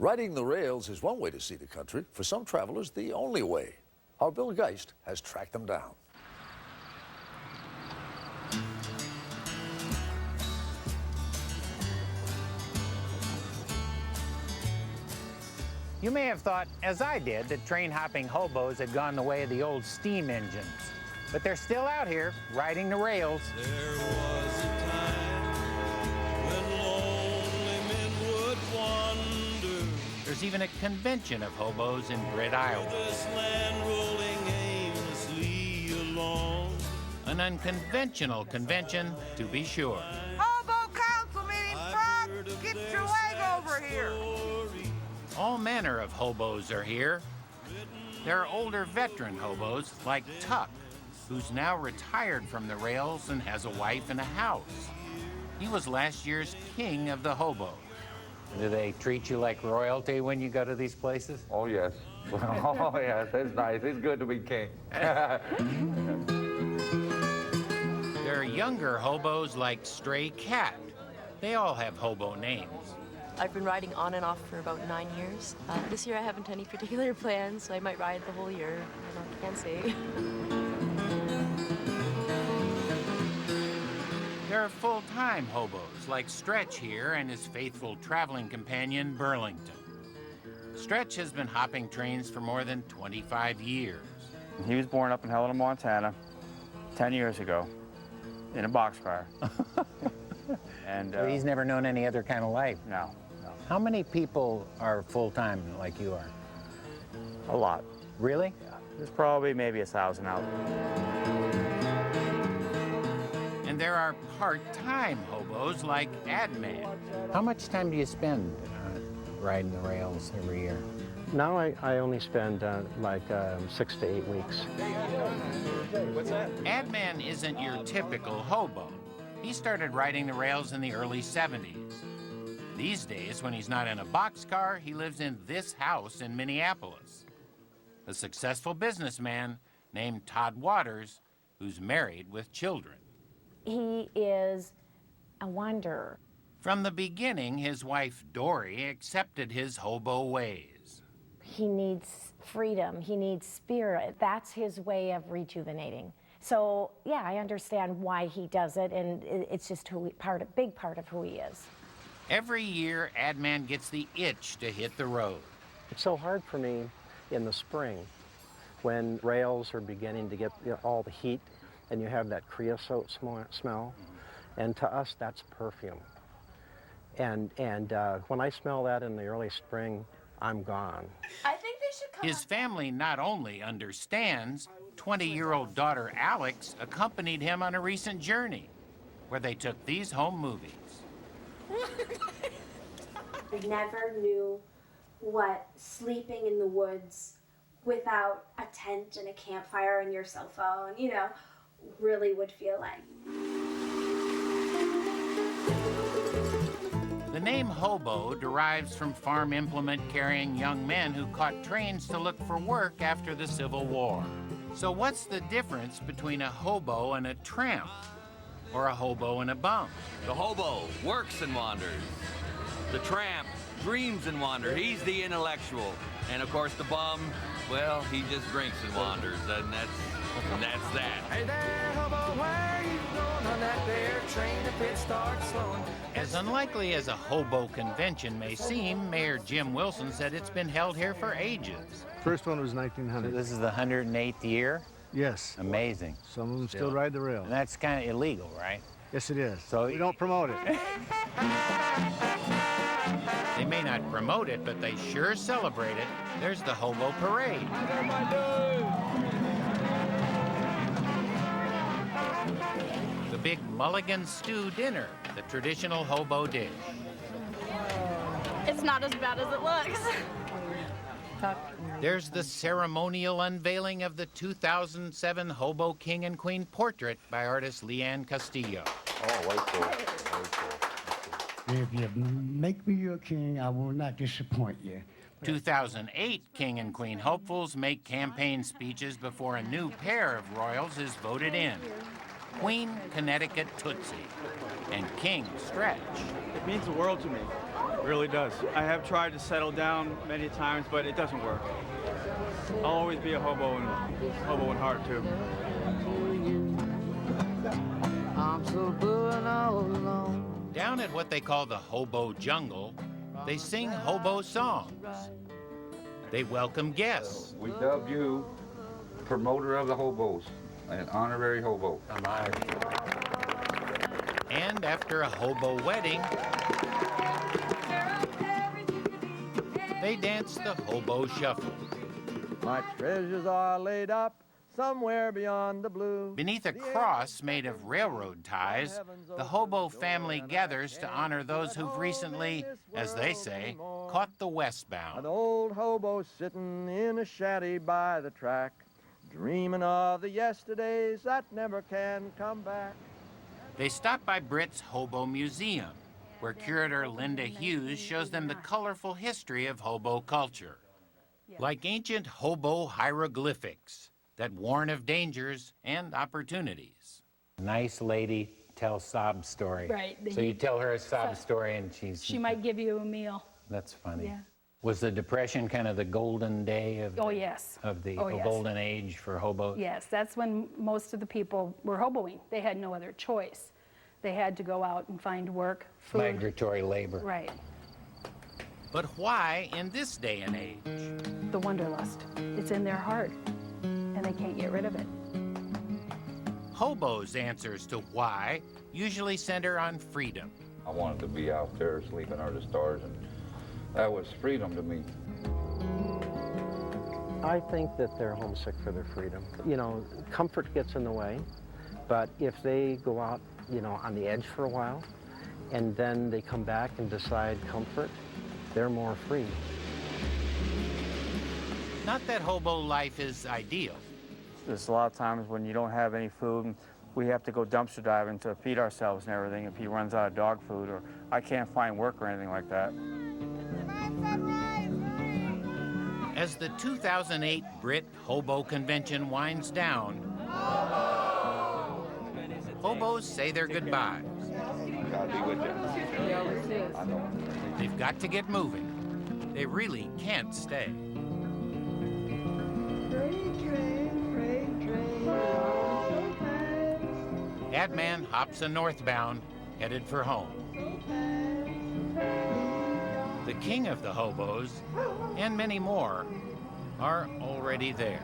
Riding the rails is one way to see the country. For some travelers, the only way. Our Bill Geist has tracked them down. You may have thought, as I did, that train-hopping hobos had gone the way of the old steam engines. But they're still out here, riding the rails. There was a time when lonely men would wander. There's even a convention of hobos in Britt, Iowa. This land rolling aimlessly along. An unconventional convention, to be sure. Hobo council meeting, Frog! Get your leg over here! All manner of hobos are here. There are older veteran hobos like Tuck, who's now retired from the rails and has a wife and a house. He was last year's king of the hobos. Do they treat you like royalty when you go to these places? Oh, yes. Oh, yes, it's nice. It's good to be king. There are younger hobos like Stray Cat. They all have hobo names. I've been riding on and off for about 9 years. This year I haven't any particular plans, so I might ride the whole year. I can't say. There are full-time hobos like Stretch here and his faithful traveling companion, Burlington. Stretch has been hopping trains for more than 25 years. He was born up in Helena, Montana, 10 years ago, in a boxcar. And So he's never known any other kind of life. No. How many people are full-time like you are? A lot. Really? Yeah. There's probably maybe 1,000 out. And there are part-time hobos like Adman. How much time do you spend riding the rails every year? Now I only spend like 6 to 8 weeks. What's that? Adman isn't your typical hobo. He started riding the rails in the early 70s. These days, when he's not in a boxcar, he lives in this house in Minneapolis. A successful businessman named Todd Waters, who's married with children. He is a wanderer. From the beginning, his wife, Dory, accepted his hobo ways. He needs freedom. He needs spirit. That's his way of rejuvenating. So, yeah, I understand why he does it, and it's just a big part of who he is. Every year, Adman gets the itch to hit the road. It's so hard for me in the spring when rails are beginning to get all the heat and you have that creosote smell. And to us, that's perfume. And when I smell that in the early spring, I'm gone. I think they should come. His family not only understands, 20-year-old daughter Alex accompanied him on a recent journey where they took these home movies. I never knew what sleeping in the woods without a tent and a campfire and your cell phone, really would feel like. The name hobo derives from farm implement-carrying young men who caught trains to look for work after the Civil War. So what's the difference between a hobo and a tramp? Or a hobo and a bum? The hobo works and wanders. The tramp dreams and wanders. He's the intellectual. And of course the bum, well, he just drinks and wanders. And that's that. Hey there, hobo, where are you going on that there train? If it starts slowing. As unlikely as a hobo convention may seem, Mayor Jim Wilson said it's been held here for ages. First one was 1900. So this is the 108th year? Yes. Amazing. Some of them still ride the rail. And that's kind of illegal, right? Yes, it is. So we don't promote it. They may not promote it, but they sure celebrate it. There's the Hobo Parade. The big mulligan stew dinner, the traditional hobo dish. It's not as bad as it looks. There's the ceremonial unveiling of the 2007 Hobo King and Queen portrait by artist Leanne Castillo. Oh, way cool. Way cool. If you make me your king, I will not disappoint you. 2008 King and Queen hopefuls make campaign speeches before a new pair of royals is voted in. Queen Connecticut Tootsie, and King Stretch. It means the world to me. It really does. I have tried to settle down many times, but it doesn't work. I'll always be a hobo in heart, too. I'm so blue and all alone. Down at what they call the hobo jungle, they sing hobo songs. They welcome guests. We dub you promoter of the hobos, an honorary hobo. I'm honored. And after a hobo wedding, they dance the hobo shuffle. My treasures are laid up somewhere beyond the blue. Beneath a cross made of railroad ties, the hobo family gathers to honor those who've recently, as they say, caught the westbound. An old hobo sitting in a shanty by the track, dreaming of the yesterdays that never can come back. They stop by Britt's Hobo Museum, where curator Linda Hughes shows them the colorful history of hobo culture. Like ancient hobo hieroglyphics that warn of dangers and opportunities. Nice lady tells sob story. Right. So you tell her a sob story and She might give you a meal. That's funny. Yeah. Was the Depression kind of the golden day of, Oh, yes. of the Oh, yes. golden age for hobos? Yes, that's when most of the people were hoboing. They had no other choice. They had to go out and find work, food. Migratory labor. Right. But why in this day and age? The wanderlust. It's in their heart, and they can't get rid of it. Hobos' answers to why usually center on freedom. I wanted to be out there sleeping under the stars, and that was freedom to me. I think that they're homesick for their freedom. You know, comfort gets in the way, but if they go out, you know, on the edge for a while, and then they come back and decide comfort, they're more free. Not that hobo life is ideal. There's a lot of times when you don't have any food, and we have to go dumpster diving to feed ourselves and everything if he runs out of dog food, or I can't find work or anything like that. As the 2008 Britt Hobo Convention winds down, hobos say their goodbyes. God be with you. I know. They've got to get moving. They really can't stay. Adman hops a northbound, headed for home. The king of the hobos, and many more, are already there.